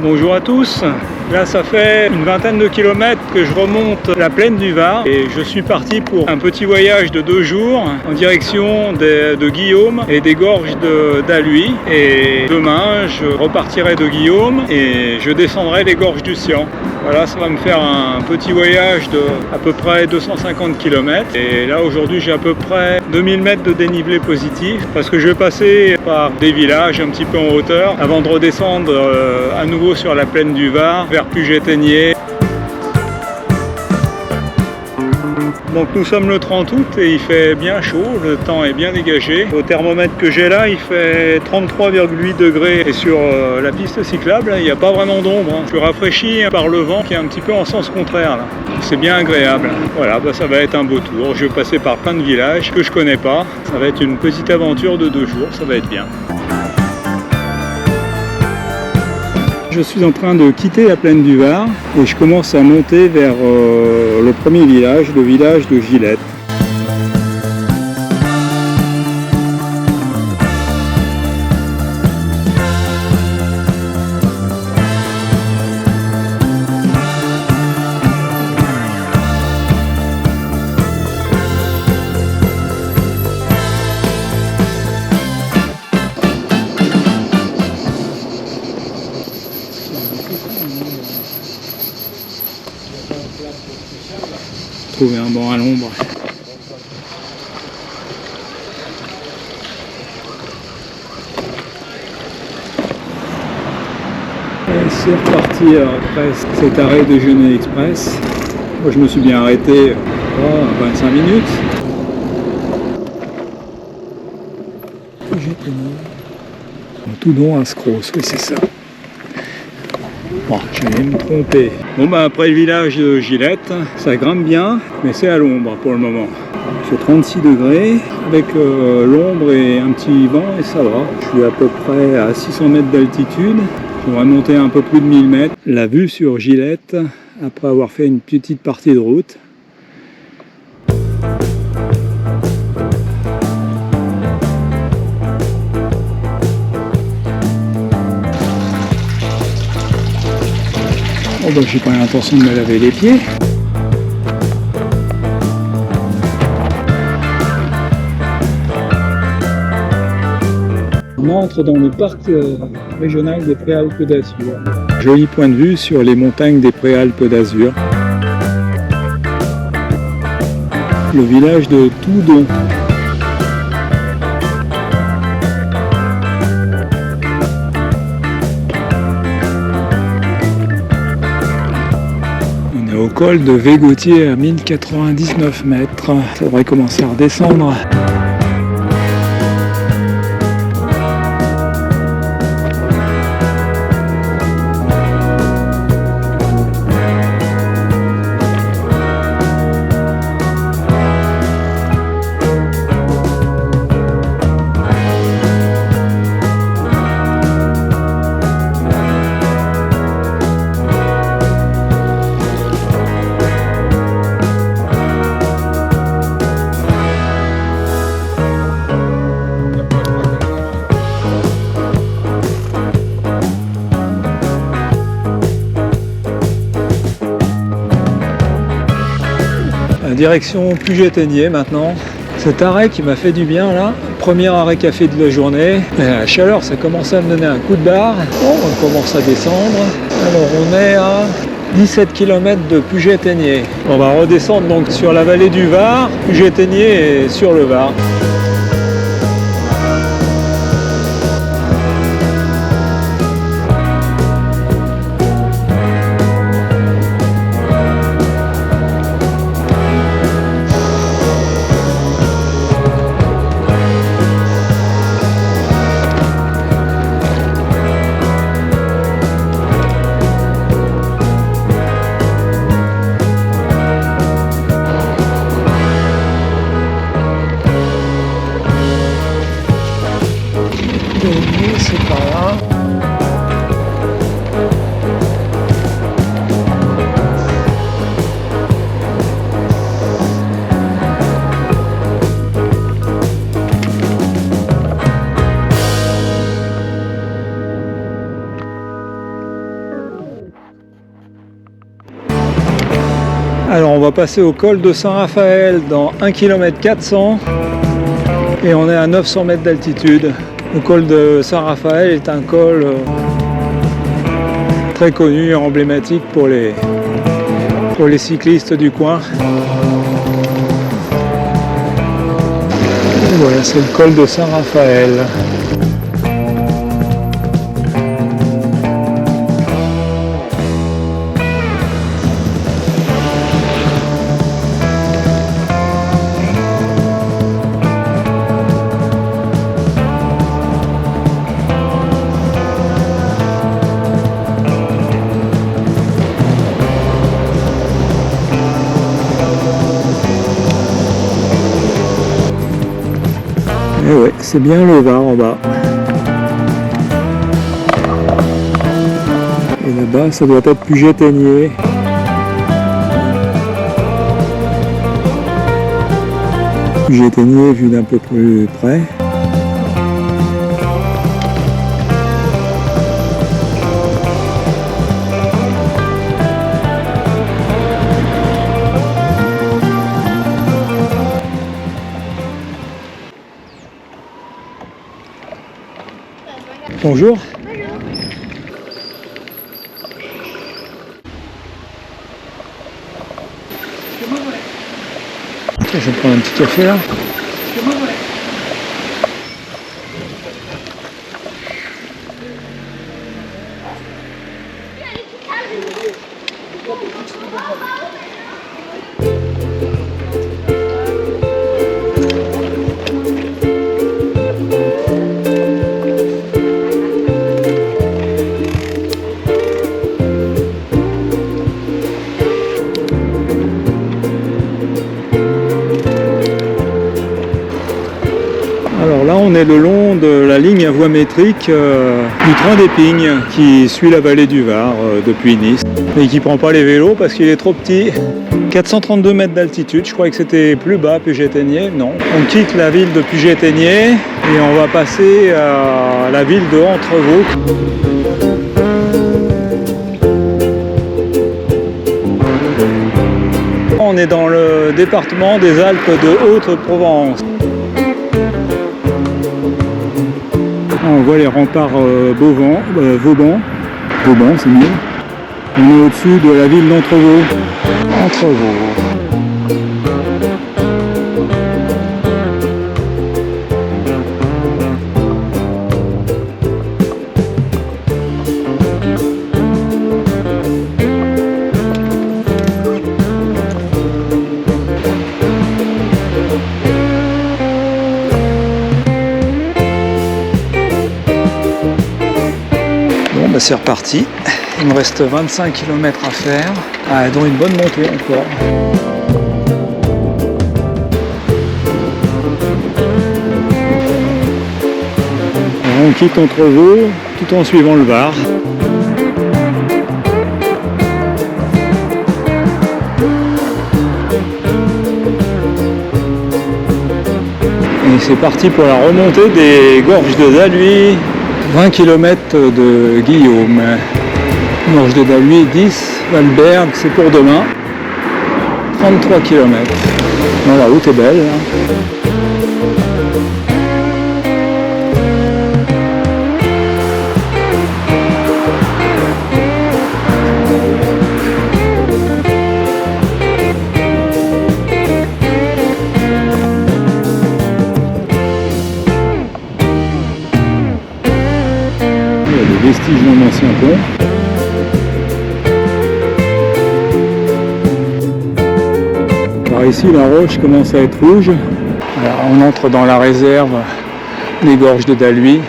Bonjour à tous. Là, ça fait une vingtaine de kilomètres que je remonte la plaine du Var et je suis parti pour un petit voyage de 2 jours en direction de Guillaume et des gorges d'Alluy. Et demain, je repartirai de Guillaume et je descendrai les gorges du Sian. Voilà, ça va me faire un petit voyage de à peu près 250 km. Et là, aujourd'hui, j'ai à peu près 2000 mètres de dénivelé positif parce que je vais passer par des villages un petit peu en hauteur avant de redescendre à nouveau sur la plaine du Var vers Puget-Théniers. Donc nous sommes le 30 août et il fait bien chaud, le temps est bien dégagé. Au thermomètre que j'ai là, il fait 33,8 degrés et sur la piste cyclable, il n'y a pas vraiment d'ombre. Je suis rafraîchi par le vent qui est un petit peu en sens contraire. C'est bien agréable. Voilà, ça va être un beau tour. Je vais passer par plein de villages que je connais pas. Ça va être une petite aventure de 2 jours, ça va être bien. Je suis en train de quitter la plaine du Var et je commence à monter vers le premier village, le village de Gillette. Trouver un banc à l'ombre. C'est reparti après cet arrêt déjeuner express. Moi, je me suis bien arrêté 25 minutes. J'ai tenu tout don à Scros, oui c'est ça. Bon, j'allais me tromper. Bon après le village de Gillette, ça grimpe bien, mais c'est à l'ombre pour le moment. Il fait 36 degrés, avec l'ombre et un petit vent et ça va. Je suis à peu près à 600 mètres d'altitude. J'aimerais monter un peu plus de 1000 mètres. La vue sur Gillette, après avoir fait une petite partie de route. Oh bah, j'ai pas l'intention de me laver les pieds. On entre dans le parc régional des Préalpes d'Azur. Joli point de vue sur les montagnes des Préalpes d'Azur. Le village de Toudon. Au col de Végotier à 1099 mètres. Ça devrait commencer à redescendre. Direction Puget-Théniers maintenant. Cet arrêt qui m'a fait du bien là, premier arrêt café de la journée. Et la chaleur, ça commence à me donner un coup de barre. Bon, on commence à descendre. Alors on est à 17 km de Puget-Théniers. On va redescendre donc sur la vallée du Var. Puget-Théniers est sur le Var. Alors on va passer au col de Saint-Raphaël dans 1 km 400 et on est à 900 mètres d'altitude. Le col de Saint-Raphaël est un col très connu et emblématique pour les cyclistes du coin. Et voilà, c'est le col de Saint-Raphaël. Et ouais, c'est bien le Var en bas. Et là-bas, ça doit être Puget-Théniers. Puget-Théniers vu d'un peu plus près. Bonjour. Je vais prendre un petit café là. Alors là, on est le long de la ligne à voie métrique du train d'Épingle qui suit la vallée du Var depuis Nice et qui prend pas les vélos parce qu'il est trop petit. 432 mètres d'altitude, je croyais que c'était plus bas, Puget-Théniers. Non. On quitte la ville de Puget-Théniers et on va passer à la ville de Entrevaux. On est dans le département des Alpes de Haute-Provence. On voit les remparts Vauban, c'est mieux. On est au-dessus de la ville d'Entrevaux. Bon, bah c'est reparti. Il me reste 25 km à faire, dont une bonne montée encore. Alors on quitte Entrevaux tout en suivant le Var. Et c'est parti pour la remontée des gorges de Daluy, 20 km de Guillaume. Gorge de Daluy 10, Valberg c'est pour demain, 33 km. Non, la route est belle. Il y a des vestiges d'un ancien pont. Par ici, la roche commence à être rouge. Alors, on entre dans la réserve des gorges de Daluy.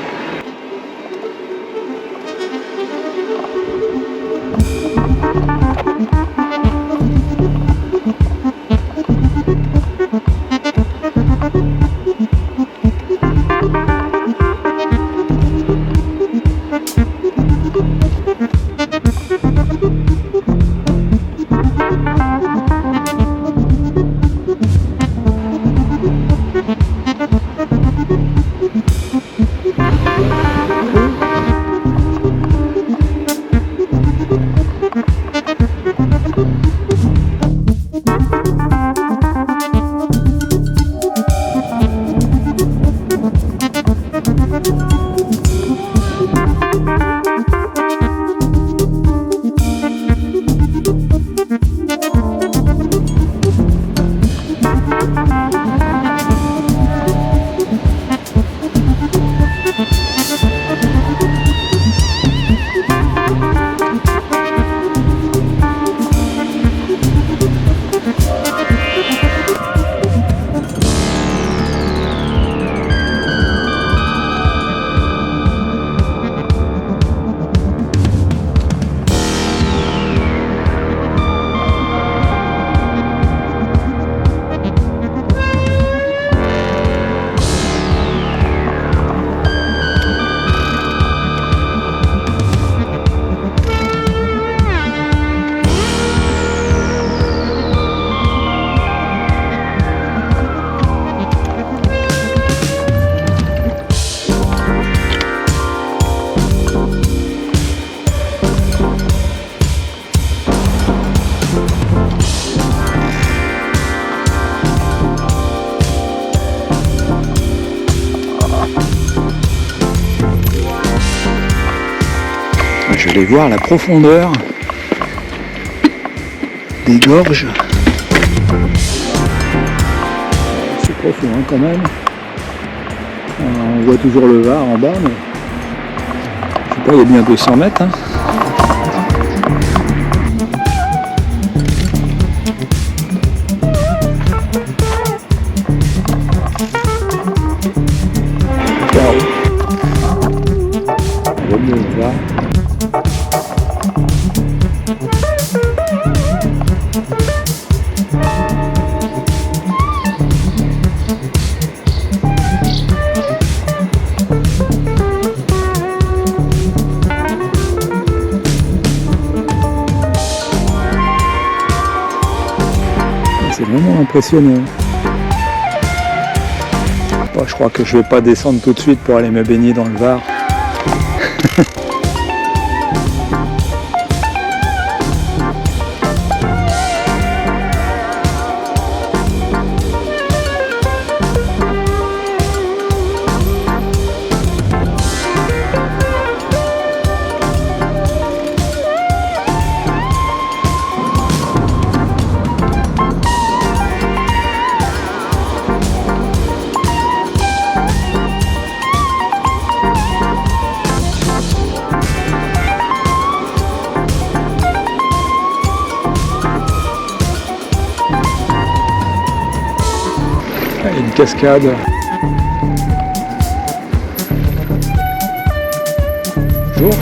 aller voir la profondeur des gorges. C'est profond hein, quand même. On voit toujours le Var en bas, mais je sais pas, il y a bien 200 mètres. Hein. C'est vraiment impressionnant. Bon, je crois que je vais pas descendre tout de suite pour aller me baigner dans le Var. Une cascade. Bonjour.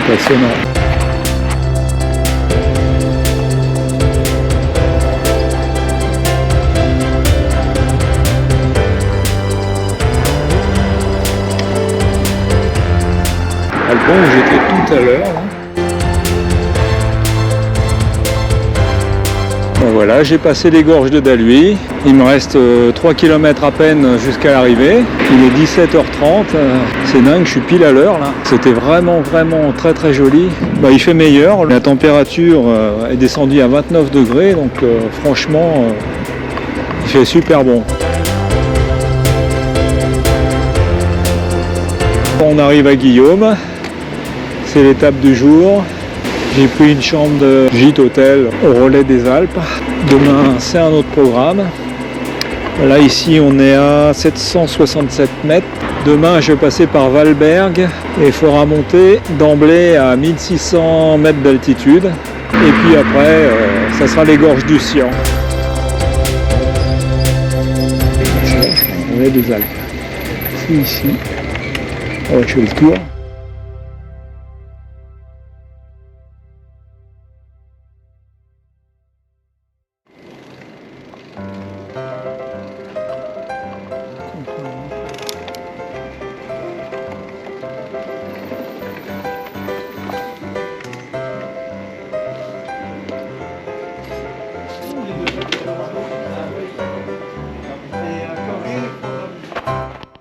Passionnant. À le pont où j'étais tout à l'heure. Bon, voilà, j'ai passé les gorges de Daluy. Il me reste 3 km à peine jusqu'à l'arrivée. Il est 17h30. C'est dingue, je suis pile à l'heure là. C'était vraiment très très joli. Bah, il fait meilleur. La température est descendue à 29 degrés. Donc franchement, il fait super bon. On arrive à Guillaume. C'est l'étape du jour. J'ai pris une chambre de gîte hôtel au relais des Alpes. Demain, c'est un autre programme. Là, ici, on est à 767 mètres. Demain, je vais passer par Valberg et il faudra monter d'emblée à 1600 mètres d'altitude. Et puis après, ça sera les gorges du Sian. On est des Alpes. C'est ici. On va faire le tour.